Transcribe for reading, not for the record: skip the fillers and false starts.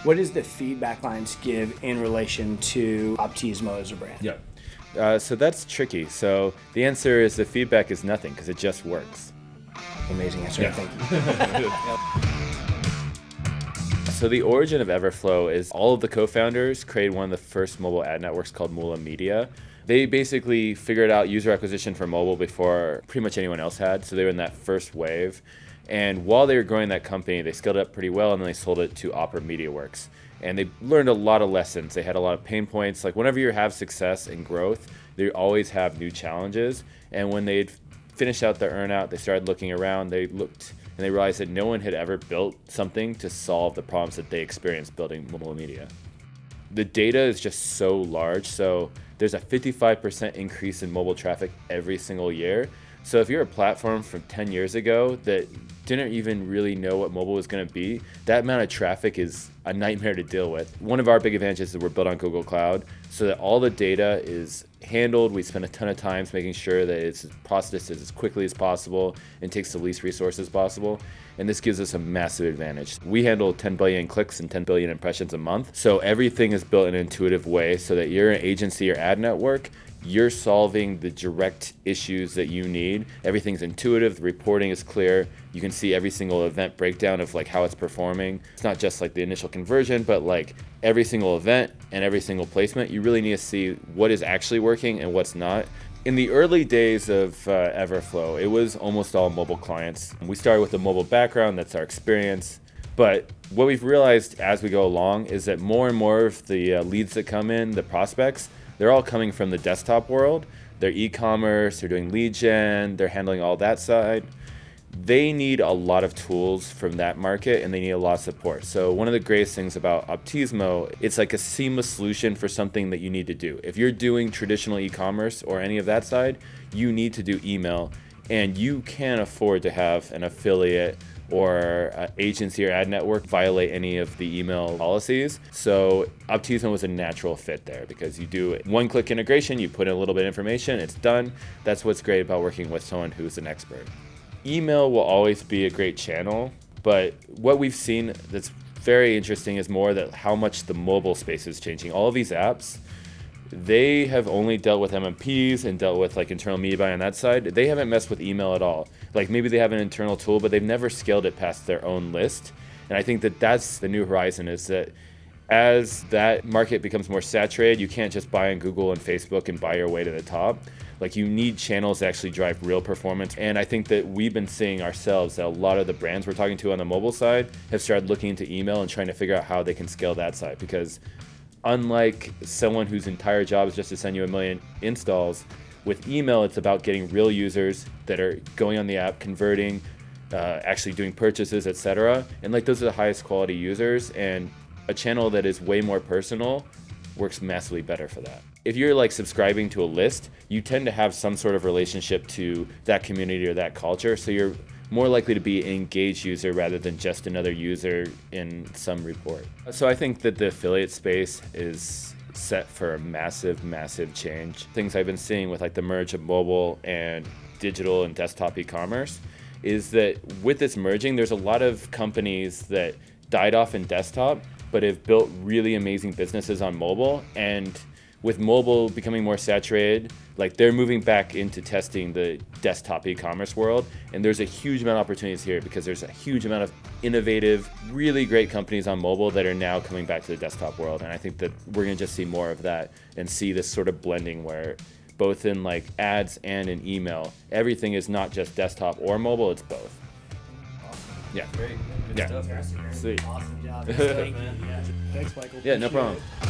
What does the feedback lines give in relation to Optizmo as a brand? Yeah. So that's tricky. So the answer is the feedback is nothing because it just works. Amazing answer. Yeah. Thank you. So the origin of Everflow is all of the co-founders created one of the first mobile ad networks called Mula Media. They basically figured out user acquisition for mobile before pretty much anyone else had. So they were in that first wave. And while they were growing that company, they scaled it up pretty well, and then they sold it to Opera MediaWorks. And they learned a lot of lessons. They had a lot of pain points. Like whenever you have success and growth, they always have new challenges. And when they'd finished out their earnout, they started looking around. They looked and they realized that no one had ever built something to solve the problems that they experienced building mobile media. The data is just so large. So there's a 55% increase in mobile traffic every single year. So if you're a platform from 10 years ago that didn't even really know what mobile was going to be, that amount of traffic is a nightmare to deal with. One of our big advantages is we're built on Google Cloud, so that all the data is handled. We spend a ton of time making sure that it's processed as quickly as possible and takes the least resources possible. And this gives us a massive advantage. We handle 10 billion clicks and 10 billion impressions a month. So everything is built in an intuitive way so that you're an agency or ad network, you're solving the direct issues that you need. Everything's intuitive, the reporting is clear. You can see every single event breakdown of like how it's performing. It's not just like the initial conversion, but like every single event and every single placement. You really need to see what is actually working and what's not. In the early days of Everflow, it was almost all mobile clients. We started with a mobile background, that's our experience. But what we've realized as we go along is that more and more of the leads that come in, the prospects, they're all coming from the desktop world. They're e-commerce, they're doing lead gen, they're handling all that side. They need a lot of tools from that market and they need a lot of support. So one of the greatest things about Optizmo, it's like a seamless solution for something that you need to do. If you're doing traditional e-commerce or any of that side, you need to do email, and you can't afford to have an affiliate or agency or ad network violate any of the email policies. So Optizmo was a natural fit there because you do one-click integration, you put in a little bit of information, it's done. That's what's great about working with someone who's an expert. Email will always be a great channel, but what we've seen that's very interesting is more that how much the mobile space is changing. All of these apps, they have only dealt with MMPs and dealt with like internal media buying on that side. They haven't messed with email at all. Like maybe they have an internal tool, but they've never scaled it past their own list. And I think that that's the new horizon, is that as that market becomes more saturated, you can't just buy on Google and Facebook and buy your way to the top. Like you need channels that actually drive real performance. And I think that we've been seeing ourselves that a lot of the brands we're talking to on the mobile side have started looking into email and trying to figure out how they can scale that side, because unlike someone whose entire job is just to send you 1 million installs, with email, it's about getting real users that are going on the app, converting, actually doing purchases, etc. And like those are the highest quality users, and a channel that is way more personal works massively better for that. If you're like subscribing to a list, you tend to have some sort of relationship to that community or that culture, so you're more likely to be an engaged user rather than just another user in some report. So I think that the affiliate space is set for a massive, massive change. Things I've been seeing with like the merge of mobile and digital and desktop e-commerce is that with this merging, there's a lot of companies that died off in desktop but have built really amazing businesses on mobile. And with mobile becoming more saturated, like they're moving back into testing the desktop e-commerce world. And there's a huge amount of opportunities here because there's a huge amount of innovative, really great companies on mobile that are now coming back to the desktop world. And I think that we're gonna just see more of that and see this sort of blending where both in like ads and in email, everything is not just desktop or mobile, it's both. Yeah. Great. Good Yeah. stuff. Sweet. Awesome job. Thank you. Thanks, Michael. Yeah, no Appreciate problem. it.